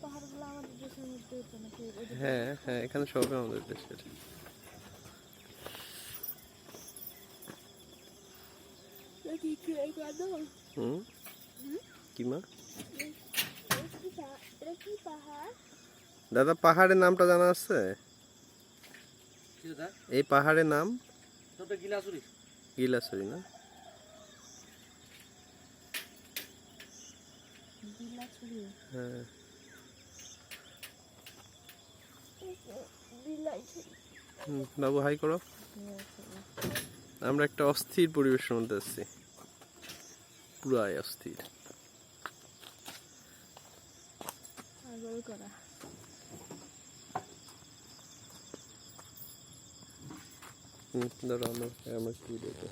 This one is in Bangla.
পাহাড়গুলো আমাদের দেশের মধ্যে তো নাকি? হ্যাঁ হ্যাঁ, এখানে সবই আমাদের দেশের। হুম, কি মা? দাদা, পাহাড়ের নামটা জানা আছে? এই পাহাড়ের নাম গিলাসুরি না? হ্যাঁ। বাবু হাই করো। আমরা একটা অস্থির পরিবেশের মধ্যে আছি, পুরাই অস্থির। ধরো আমার কি দেখো।